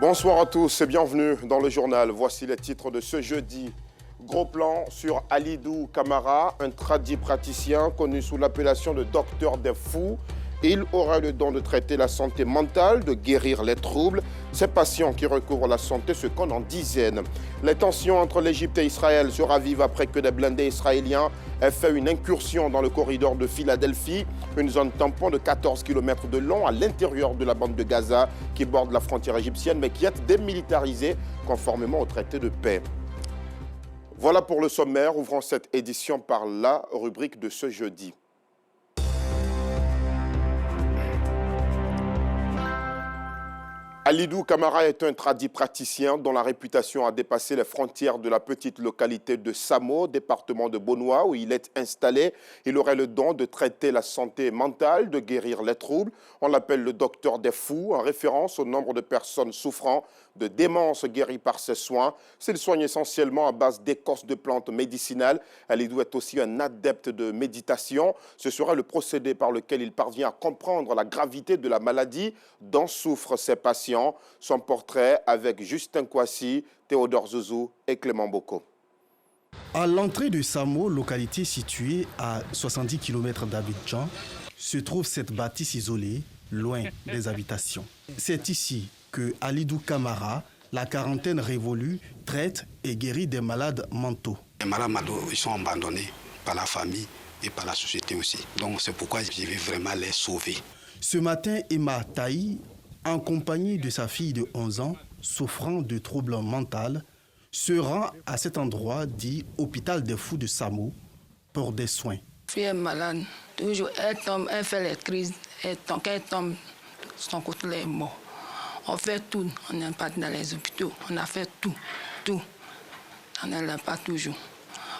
Bonsoir à tous et bienvenue dans le journal. Voici les titres de ce jeudi. Gros plan sur Alidou Camara, un tradipraticien connu sous l'appellation de docteur des fous. Il aura le don de traiter la santé mentale, de guérir les troubles. Ces patients qui recouvrent la santé se comptent en dizaines. Les tensions entre l'Égypte et Israël se ravivent après que des blindés israéliens aient fait une incursion dans le corridor de Philadelphie, une zone tampon de 14 km de long à l'intérieur de la bande de Gaza qui borde la frontière égyptienne mais qui est démilitarisée conformément au traité de paix. Voilà pour le sommaire, ouvrant cette édition par la rubrique de ce jeudi. Alidou Camara est un tradipraticien dont la réputation a dépassé les frontières de la petite localité de Samo, département de Bonoa, où il est installé. Il aurait le don de traiter la santé mentale, de guérir les troubles. On l'appelle le docteur des fous, en référence au nombre de personnes souffrant de démence guéries par ses soins. S'il soigne essentiellement à base d'écorces de plantes médicinales, Alidou est aussi un adepte de méditation. Ce sera le procédé par lequel il parvient à comprendre la gravité de la maladie dont souffrent ses patients. Son portrait avec Justin Kouassi, Théodore Zouzou et Clément Boko. À l'entrée de Samo, localité située à 70 km d'Abidjan, se trouve cette bâtisse isolée, loin des habitations. C'est ici que Alidou Camara, la quarantaine révolue, traite et guérit des malades mentaux. Les malades mentaux, ils sont abandonnés par la famille et par la société aussi. Donc c'est pourquoi je vais vraiment les sauver. Ce matin, Emma Taï, en compagnie de sa fille de 11 ans, souffrant de troubles mentaux, se rend à cet endroit dit Hôpital des Fous de Samo pour des soins. Je suis malade. Toujours, elle tombe, elle fait les crises. Quand elle tombe, son côté est mort. On fait tout. On n'est pas dans les hôpitaux. On a fait tout. On n'est pas toujours.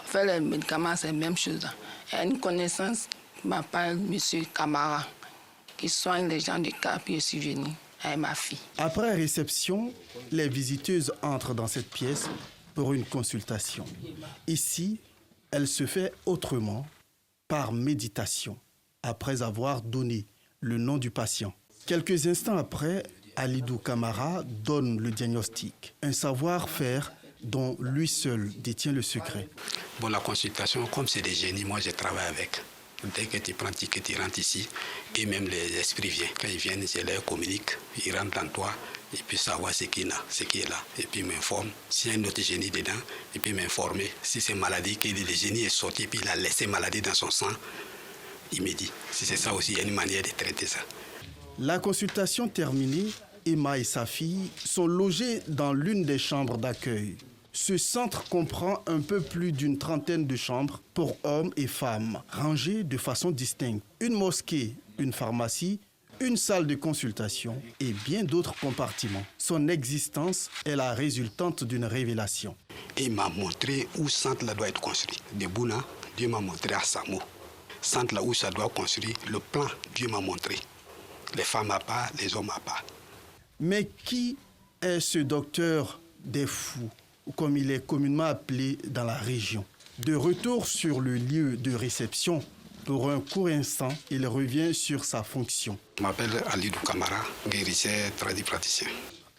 On fait les médicaments, c'est la même chose. Il y a une connaissance qui m'appelle M. Camara, qui soigne les gens du Cap, puis je suis venu avec ma fille. Après réception, les visiteuses entrent dans cette pièce pour une consultation. Ici, elle se fait autrement, par méditation, après avoir donné le nom du patient. Quelques instants après, Alidou Camara donne le diagnostic, un savoir-faire dont lui seul détient le secret. Bon, la consultation, comme c'est des génies, moi je travaille avec. Dès que tu prends un ticket, tu rentres ici, et même les esprits viennent. Quand ils viennent, je leur communique, ils rentrent en toi, et puis savoir ce qui est là, et puis m'informe. S'il y a un autre génie dedans, et puis m'informer. Si c'est maladie, que le génie est sorti, puis il a laissé maladie dans son sang, il me dit. Si c'est ça aussi, il y a une manière de traiter ça. La consultation terminée, Emma et sa fille sont logées dans l'une des chambres d'accueil. Ce centre comprend un peu plus d'une trentaine de chambres pour hommes et femmes, rangées de façon distincte. Une mosquée, une pharmacie, une salle de consultation et bien d'autres compartiments. Son existence est la résultante d'une révélation. Et il m'a montré où le centre là doit être construit. De Bouna, Dieu m'a montré à Samo. Centre là où ça doit construire, le plan, Dieu m'a montré. Les femmes à part, les hommes à part. Mais qui est ce docteur des fous, comme il est communément appelé dans la région? De retour sur le lieu de réception, pour un court instant, il revient sur sa fonction. Je m'appelle Alidou Camara, guérisseur tradipraticien.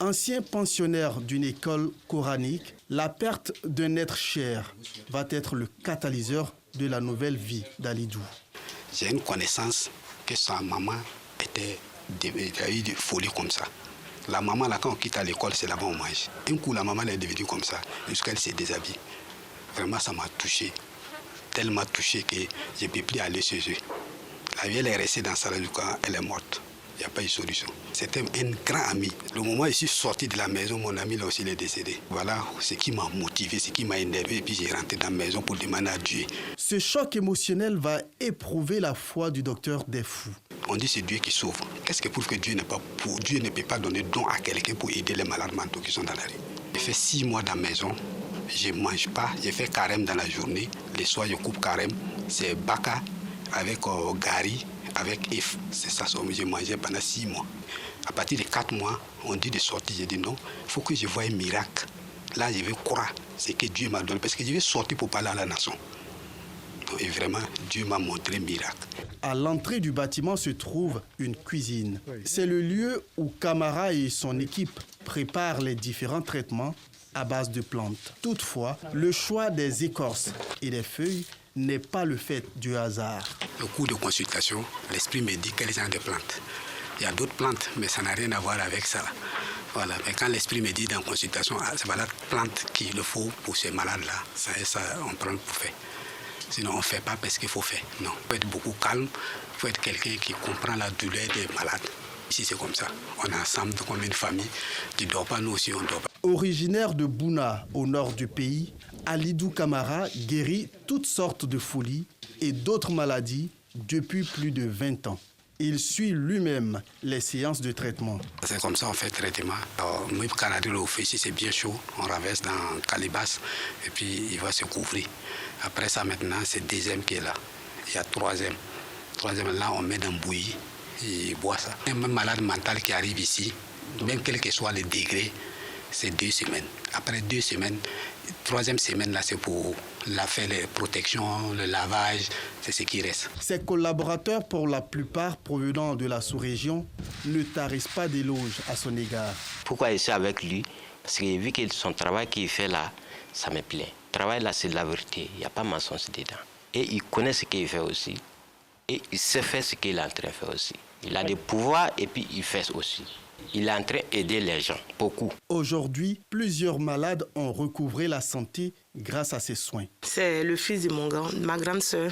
Ancien pensionnaire d'une école coranique, la perte d'un être cher va être le catalyseur de la nouvelle vie d'Alidou. J'ai une connaissance que sa maman a eu des folies comme ça. La maman, là, quand on quitte à l'école, c'est là-bas on mange. Un coup, la maman elle est devenue comme ça, jusqu'à elle s'est déshabillée. Vraiment, ça m'a touché. Tellement touché que je ne peux plus aller chez eux. La vie, elle est restée dans sa du camp, elle est morte. Il n'y a pas eu de solution. C'était un grand ami. Le moment où je suis sorti de la maison, mon ami là aussi il est décédé. Voilà ce qui m'a motivé, ce qui m'a énervé. Et puis j'ai rentré dans la maison pour demander à Dieu. Ce choc émotionnel va éprouver la foi du docteur des fous. On dit que c'est Dieu qui sauve. Qu'est-ce qui prouve que Dieu ne peut pas donner don à quelqu'un pour aider les malades mentaux qui sont dans la rue? J'ai fait 6 mois dans la maison. Je ne mange pas. J'ai fait carême dans la journée. Les soirs, je coupe carême. C'est baka avec gari, avec if. C'est ça que j'ai mangé pendant 6 mois. À partir de 4 mois, on dit de sortir. J'ai dit non, il faut que je voie un miracle. Là, je vais croire ce que Dieu m'a donné. Parce que je vais sortir pour parler à la nation. Et vraiment, Dieu m'a montré un miracle. À l'entrée du bâtiment se trouve une cuisine. C'est le lieu où Camara et son équipe prépare les différents traitements à base de plantes. Toutefois, le choix des écorces et des feuilles n'est pas le fait du hasard. Au cours de consultation, l'esprit me dit quel genre de plantes. Il y a d'autres plantes, mais ça n'a rien à voir avec ça. Voilà. Mais quand l'esprit me dit dans la consultation, c'est la plante qu'il faut pour ces malades-là, ça, on prend pour fait. Sinon, on ne fait pas parce qu'il faut faire. Non. Il faut être beaucoup calme, il faut être quelqu'un qui comprend la douleur des malades. Ici, c'est comme ça. On est ensemble comme une famille. Tu ne dors pas, nous aussi, on ne dort pas. Originaire de Bouna, au nord du pays, Alidou Camara guérit toutes sortes de folies et d'autres maladies depuis plus de 20 ans. Il suit lui-même les séances de traitement. C'est comme ça on fait le traitement. Moi, au fait, si c'est bien chaud, on renverse dans le calebasse et puis il va se couvrir. Après ça, maintenant, c'est le deuxième qui est là. Il y a le troisième. Le troisième, là, on met dans le bouillie et il boit ça. Un malade mental qui arrive ici, même quel que soit le degré, c'est 2 semaines. Après 2 semaines, troisième semaine, là, c'est pour faire les protections, le lavage, c'est ce qui reste. Ses collaborateurs, pour la plupart provenant de la sous-région, ne tarissent pas d'éloges à son égard. Pourquoi je suis avec lui? Parce que vu que son travail qu'il fait là, ça me plaît. Le travail là, c'est de la vérité. Il n'y a pas de mensonge dedans. Et il connaît ce qu'il fait aussi. Et il sait faire ce qu'il est en train de faire aussi. Il a des pouvoirs et puis il fait aussi. Il est en train d'aider les gens, beaucoup. Aujourd'hui, plusieurs malades ont recouvré la santé grâce à ces soins. C'est le fils de ma grande sœur.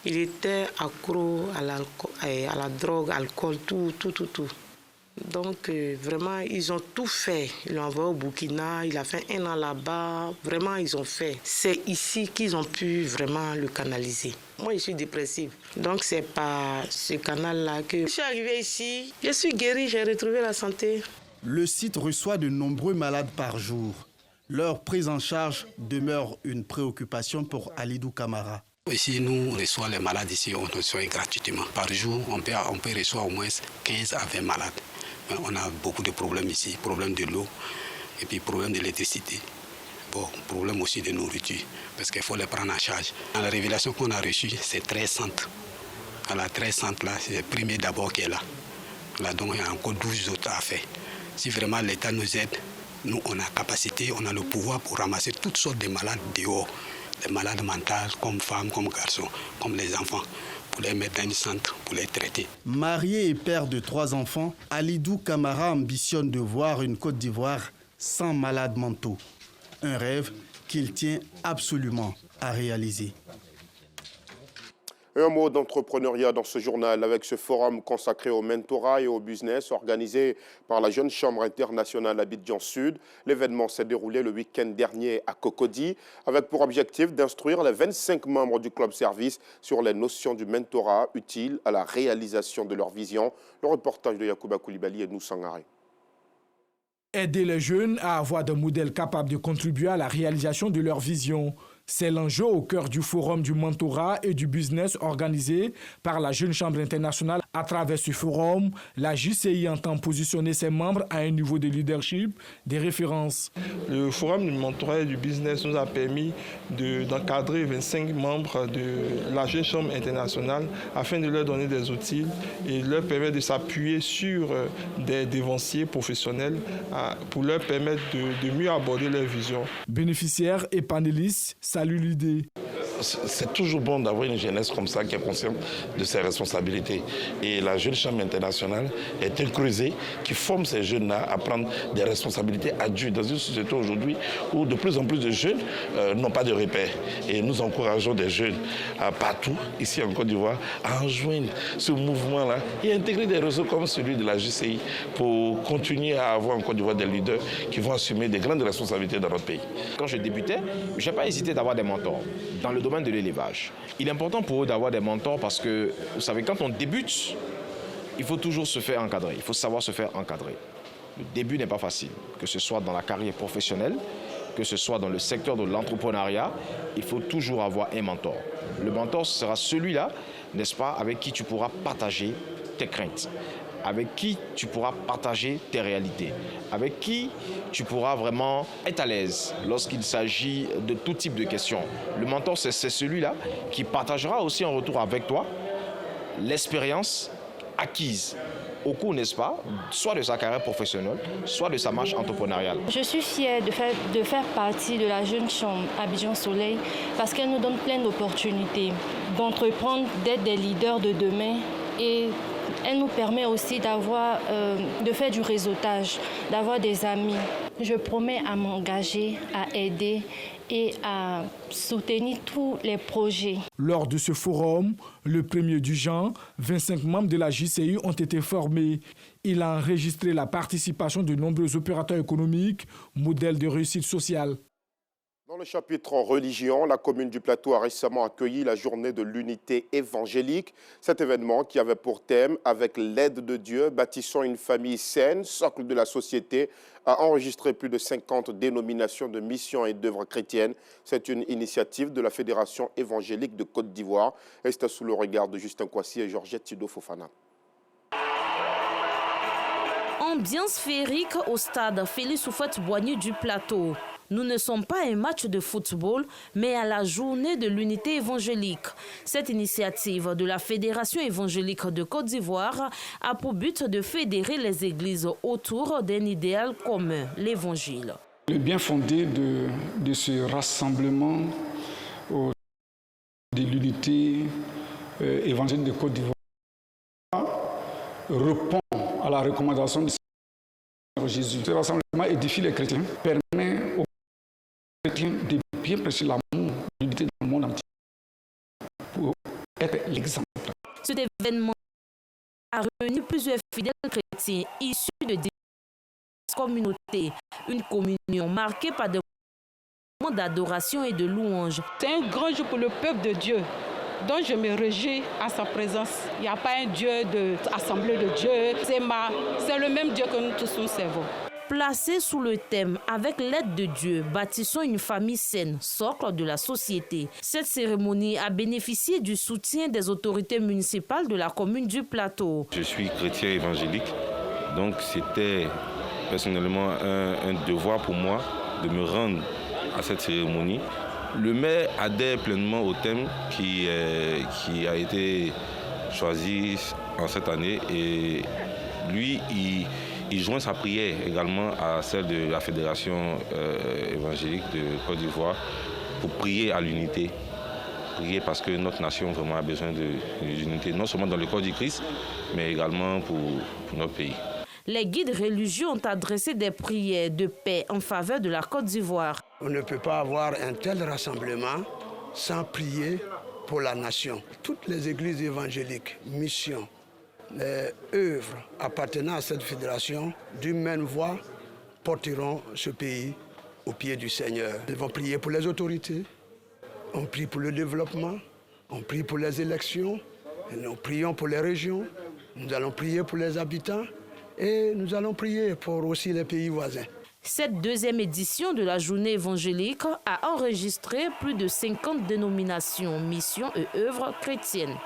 Il était accro à la drogue, alcool, tout. Donc, vraiment, ils ont tout fait. Ils l'ont envoyé au Burkina, il a fait 1 an là-bas. Vraiment, ils ont fait. C'est ici qu'ils ont pu vraiment le canaliser. Moi, je suis dépressive. Donc, c'est par ce canal-là que je suis arrivée ici. Je suis guérie, j'ai retrouvé la santé. Le site reçoit de nombreux malades par jour. Leur prise en charge demeure une préoccupation pour Alidou Camara. Ici, nous reçoivons les malades ici, on reçoit gratuitement. Par jour, on peut recevoir au moins 15 à 20 malades. Mais on a beaucoup de problèmes ici, problème de l'eau et puis problème d'électricité. Bon, problème aussi de nourriture, parce qu'il faut les prendre en charge. Dans la révélation qu'on a reçue, c'est 13 centres. À la 13 centres, là, c'est le premier d'abord qui est là. Là, donc, il y a encore 12 autres à faire. Si vraiment l'État nous aide, nous, on a capacité, on a le pouvoir pour ramasser toutes sortes de malades dehors. Les malades mentales, comme femmes, comme garçons, comme les enfants, pour les mettre dans un centre, pour les traiter. Marié et père de 3 enfants, Alidou Camara ambitionne de voir une Côte d'Ivoire sans malades mentaux. Un rêve qu'il tient absolument à réaliser. Un mot d'entrepreneuriat dans ce journal avec ce forum consacré au mentorat et au business organisé par la Jeune Chambre internationale Abidjan Sud. L'événement s'est déroulé le week-end dernier à Cocody avec pour objectif d'instruire les 25 membres du club service sur les notions du mentorat utiles à la réalisation de leur vision. Le reportage de Yacouba Koulibaly et Noussangare. Aider les jeunes à avoir des modèles capables de contribuer à la réalisation de leur vision. C'est l'enjeu au cœur du forum du mentorat et du business organisé par la Jeune Chambre internationale. À travers ce forum, la JCI entend positionner ses membres à un niveau de leadership, des références. Le forum du mentorat et du business nous a permis d'encadrer 25 membres de la Jeune Chambre internationale afin de leur donner des outils et leur permettre de s'appuyer sur des dévanciers professionnels pour leur permettre de mieux aborder leur vision. Bénéficiaires et panélistes saluent l'idée. C'est toujours bon d'avoir une jeunesse comme ça qui est consciente de ses responsabilités. Et la Jeune Chambre internationale est un creuset qui forme ces jeunes-là à prendre des responsabilités adultes dans une société aujourd'hui où de plus en plus de jeunes n'ont pas de repères. Et nous encourageons des jeunes partout, ici en Côte d'Ivoire, à rejoindre ce mouvement-là et intégrer des réseaux comme celui de la JCI pour continuer à avoir en Côte d'Ivoire des leaders qui vont assumer des grandes responsabilités dans notre pays. Quand je débutais, je n'ai pas hésité d'avoir des mentors dans le domaine de l'élevage. Il est important pour eux d'avoir des mentors parce que, vous savez, quand on débute, il faut toujours se faire encadrer, il faut savoir se faire encadrer. Le début n'est pas facile, que ce soit dans la carrière professionnelle, que ce soit dans le secteur de l'entrepreneuriat, il faut toujours avoir un mentor. Le mentor sera celui-là, n'est-ce pas, avec qui tu pourras partager tes craintes, avec qui tu pourras partager tes réalités, avec qui tu pourras vraiment être à l'aise lorsqu'il s'agit de tout type de questions. Le mentor, c'est celui-là qui partagera aussi en retour avec toi l'expérience acquise au cours, n'est-ce pas, soit de sa carrière professionnelle, soit de sa marche entrepreneuriale. Je suis fière de faire partie de la Jeune Chambre Abidjan Soleil parce qu'elle nous donne plein d'opportunités d'entreprendre, d'être des leaders de demain et elle nous permet aussi de faire du réseautage, d'avoir des amis. Je promets à m'engager, à aider et à soutenir tous les projets. Lors de ce forum, le premier du genre, 25 membres de la JCI ont été formés. Il a enregistré la participation de nombreux opérateurs économiques, modèles de réussite sociale. Dans le chapitre religion, la commune du Plateau a récemment accueilli la journée de l'unité évangélique. Cet événement qui avait pour thème « Avec l'aide de Dieu, bâtissons une famille saine, socle de la société », a enregistré plus de 50 dénominations de missions et d'œuvres chrétiennes. C'est une initiative de la Fédération évangélique de Côte d'Ivoire. Et c'est sous le regard de Justin Kwasi et Georgette Tido Fofana. Ambiance féerique au stade Félix Houphouët-Boigny du Plateau. Nous ne sommes pas à un match de football, mais à la journée de l'unité évangélique. Cette initiative de la Fédération évangélique de Côte d'Ivoire a pour but de fédérer les églises autour d'un idéal commun, l'évangile. Le bien fondé de ce rassemblement de l'unité évangélique de Côte d'Ivoire répond à la recommandation de Jésus. Ce rassemblement édifie les chrétiens, permet aux chrétiens de bien prêcher l'amour, l'unité dans le monde entier, pour être l'exemple. Cet événement a réuni plusieurs fidèles chrétiens issus de diverses communautés. Une communion marquée par des moments d'adoration et de louange. C'est un grand jour pour le peuple de Dieu. Donc je me réjouis à sa présence. Il n'y a pas un Dieu d'assemblée de Dieu. C'est le même Dieu que nous tous nous servons. Placé sous le thème « Avec l'aide de Dieu, bâtissons une famille saine, socle de la société », cette cérémonie a bénéficié du soutien des autorités municipales de la commune du Plateau. Je suis chrétien évangélique, donc c'était personnellement un devoir pour moi de me rendre à cette cérémonie. Le maire adhère pleinement au thème qui a été choisi en cette année et lui, il joint sa prière également à celle de la Fédération évangélique de Côte d'Ivoire pour prier à l'unité. Prier parce que notre nation vraiment a besoin d'unité, non seulement dans le corps du Christ, mais également pour notre pays. Les guides religieux ont adressé des prières de paix en faveur de la Côte d'Ivoire. On ne peut pas avoir un tel rassemblement sans prier pour la nation. Toutes les églises évangéliques, missions, œuvres appartenant à cette fédération, d'une même voix, porteront ce pays au pied du Seigneur. Ils vont prier pour les autorités, on prie pour le développement, on prie pour les élections, nous prions pour les régions, nous allons prier pour les habitants et nous allons prier pour aussi les pays voisins. Cette deuxième édition de la journée évangélique a enregistré plus de 50 dénominations, missions et œuvres chrétiennes.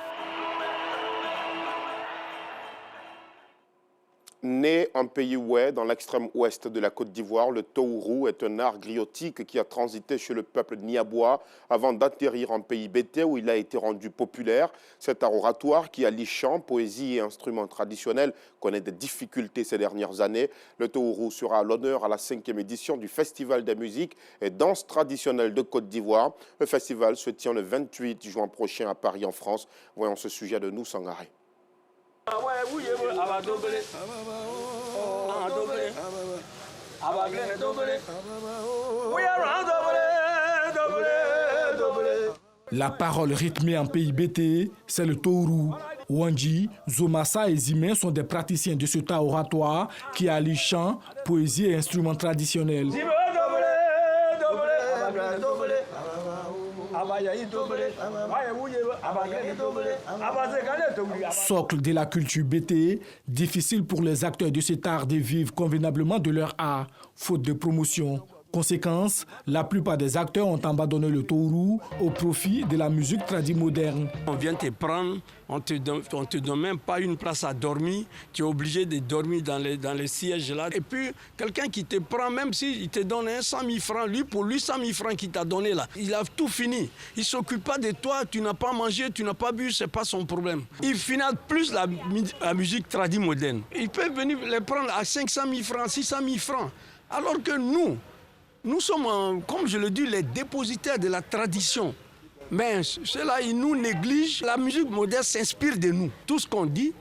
Né en pays ouest, dans l'extrême ouest de la Côte d'Ivoire, le Tohourou est un art griotique qui a transité chez le peuple niabois avant d'atterrir en pays bété où il a été rendu populaire. Cet art oratoire qui allie chant, poésie et instruments traditionnels connaît des difficultés ces dernières années. Le Tohourou sera à l'honneur à la 5e édition du Festival des musiques et danses traditionnelles de Côte d'Ivoire. Le festival se tient le 28 juin prochain à Paris en France. Voyons ce sujet de nous, Sangaré. La parole rythmée en pays bété, c'est le Tohourou. Wandji, Zomassa et Zimé sont des praticiens de ce art oratoire qui allie chant, poésie et instruments traditionnels. Socle de la culture bété, difficile pour les acteurs de cet art de vivre convenablement de leur art, faute de promotion. Conséquence, la plupart des acteurs ont abandonné le tourou au profit de la musique tradie moderne. On vient te prendre, on te donne même pas une place à dormir, tu es obligé de dormir dans les sièges là. Et puis, quelqu'un qui te prend, même s'il te donne 100 000 francs, pour lui 100 000 francs qu'il t'a donné là, il a tout fini. Il ne s'occupe pas de toi, tu n'as pas mangé, tu n'as pas bu, ce n'est pas son problème. Il finance plus la musique tradie moderne. Il peut venir les prendre à 500 000 francs, 600 000 francs. Alors que nous sommes, comme je le dis, les dépositaires de la tradition. Mais ceux-là, ils nous négligent. La musique moderne s'inspire de nous. Tout ce qu'on dit,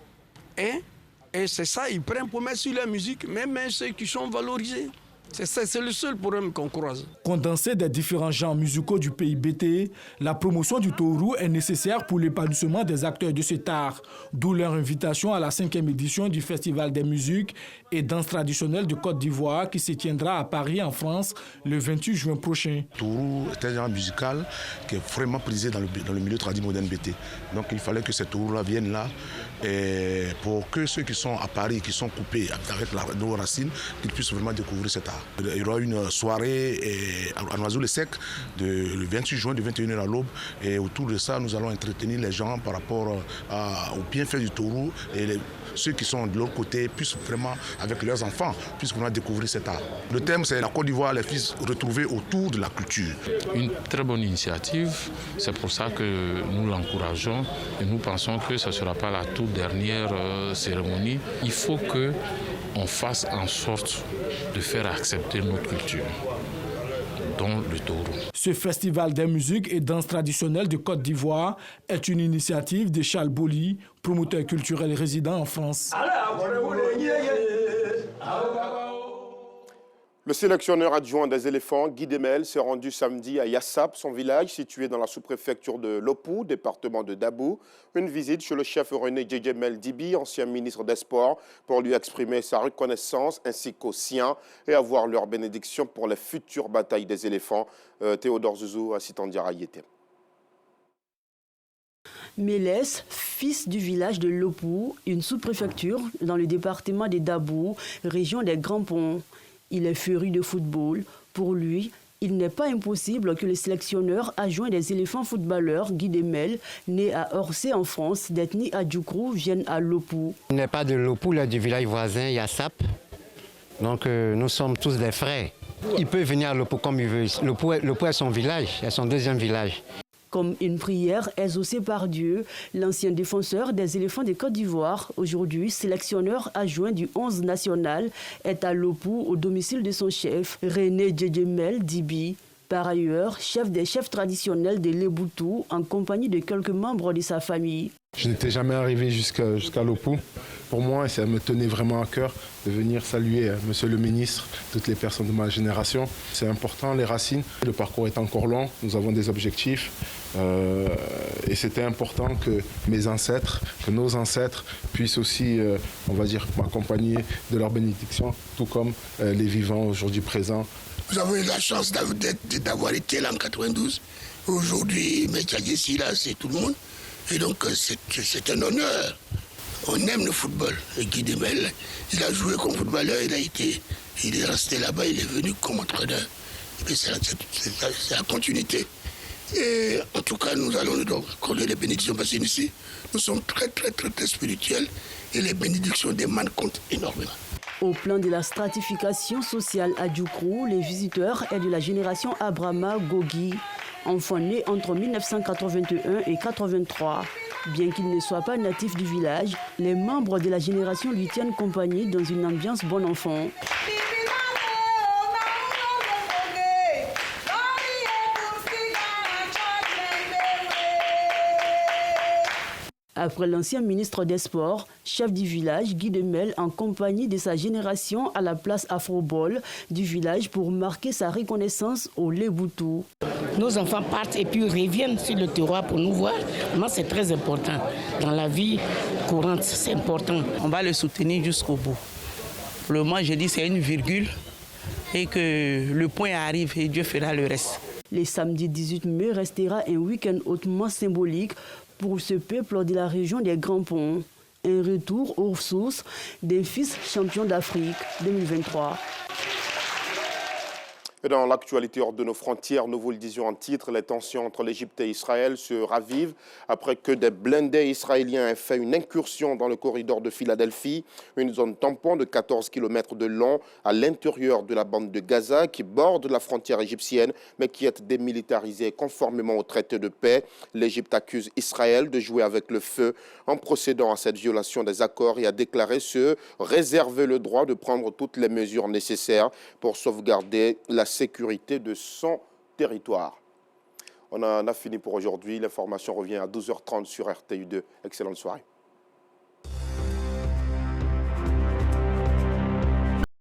et c'est ça, ils prennent pour mettre sur la musique, même ceux qui sont valorisés. C'est le seul problème qu'on croise. Condensé des différents genres musicaux du pays BT, la promotion du tourou est nécessaire pour l'épanouissement des acteurs de cet art. D'où leur invitation à la 5e édition du Festival des musiques et danses traditionnelles de Côte d'Ivoire qui se tiendra à Paris, en France, le 28 juin prochain. Tourou est un genre musical qui est vraiment prisé dans le milieu traditionnel moderne BT. Donc il fallait que ces tourous-là viennent là et pour que ceux qui sont à Paris, qui sont coupés avec nos racines, qu'ils puissent vraiment découvrir cet art. Il y aura une soirée à Noisy-le-Sec le 28 juin de 21h à l'aube et autour de ça nous allons entretenir les gens par rapport au bienfait du tourou et ceux qui sont de l'autre côté puissent vraiment avec leurs enfants puissent vraiment découvrir cet art. Le thème c'est la Côte d'Ivoire, les fils retrouvés autour de la culture. Une très bonne initiative, c'est pour ça que nous l'encourageons et nous pensons que ce ne sera pas la toute dernière cérémonie. Il faut que on fasse en sorte de faire accepter notre culture, dont le tourou. Ce festival des musiques et danses traditionnelles de Côte d'Ivoire est une initiative de Charles Boli, promoteur culturel résident en France. Le sélectionneur adjoint des éléphants, Guy Demel, s'est rendu samedi à Yassap, son village situé dans la sous-préfecture de Lopou, département de Dabou. Une visite chez le chef René Djedjemel Dibi, ancien ministre des Sports, pour lui exprimer sa reconnaissance ainsi qu'aux siens et avoir leur bénédiction pour les futures batailles des éléphants. Théodore Zouzou, assistant Diarayété. Mélès, fils du village de Lopou, une sous-préfecture dans le département de Dabou, région des Grands Ponts. Il est féru de football. Pour lui, il n'est pas impossible que le sélectionneur adjoint des éléphants footballeurs, Guy Demel, né à Orsay en France, d'ethnie Adjoukrou, vienne à Lopou. Il n'est pas de Lopou, là, du village voisin, Yassap. Donc nous sommes tous des frères. Il peut venir à Lopou comme il veut. Lopou est son village, c'est son deuxième village. Comme une prière exaucée par Dieu, l'ancien défenseur des éléphants de Côte d'Ivoire, aujourd'hui sélectionneur adjoint du 11 national, est à Lopou au domicile de son chef, René Djedjemel Dibi. Par ailleurs, chef des chefs traditionnels de Leboutou, en compagnie de quelques membres de sa famille. Je n'étais jamais arrivé jusqu'à Lopou. Pour moi, ça me tenait vraiment à cœur de venir saluer Monsieur le ministre, toutes les personnes de ma génération. C'est important, les racines. Le parcours est encore long, nous avons des objectifs. Et c'était important que mes ancêtres, que nos ancêtres puissent aussi, on va dire, m'accompagner de leur bénédiction, tout comme les vivants aujourd'hui présents. Nous avons eu la chance d'avoir été là en 92. Aujourd'hui, Métiagessi, là, c'est tout le monde. Et donc, c'est un honneur. On aime le football. Et Guy Demel, il a joué comme footballeur, il est resté là-bas, il est venu comme entraîneur. Et c'est la continuité. Et en tout cas, nous allons donc accorder les bénédictions parce qu'ici, nous sommes très, très, très, très spirituels et les bénédictions des man comptent énormément. Au plan de la stratification sociale à Djoukrou, les visiteurs est de la génération Abrama Gogi, enfant né entre 1981 et 83. Bien qu'il ne soit pas natif du village, les membres de la génération lui tiennent compagnie dans une ambiance bon enfant. Après l'ancien ministre des Sports, chef du village, Guy Demel, en compagnie de sa génération à la place Afrobol du village pour marquer sa reconnaissance au Leboutou. Nos enfants partent et puis reviennent sur le terroir pour nous voir. Moi, c'est très important. Dans la vie courante, c'est important. On va le soutenir jusqu'au bout. Pour le moment, je dis c'est une virgule et que le point arrive et Dieu fera le reste. Le samedi 18 mai restera un week-end hautement symbolique pour ce peuple de la région des Grands Ponts. Un retour aux sources des fils champions d'Afrique 2023. Et dans l'actualité hors de nos frontières, nous vous le disions en titre, les tensions entre l'Égypte et Israël se ravivent après que des blindés israéliens aient fait une incursion dans le corridor de Philadelphie, une zone tampon de 14 km de long à l'intérieur de la bande de Gaza qui borde la frontière égyptienne mais qui est démilitarisée conformément au traité de paix. L'Égypte accuse Israël de jouer avec le feu en procédant à cette violation des accords et a déclaré se réserver le droit de prendre toutes les mesures nécessaires pour sauvegarder la sécurité de son territoire. On en a fini pour aujourd'hui. L'information revient à 12h30 sur RTU2. Excellente soirée.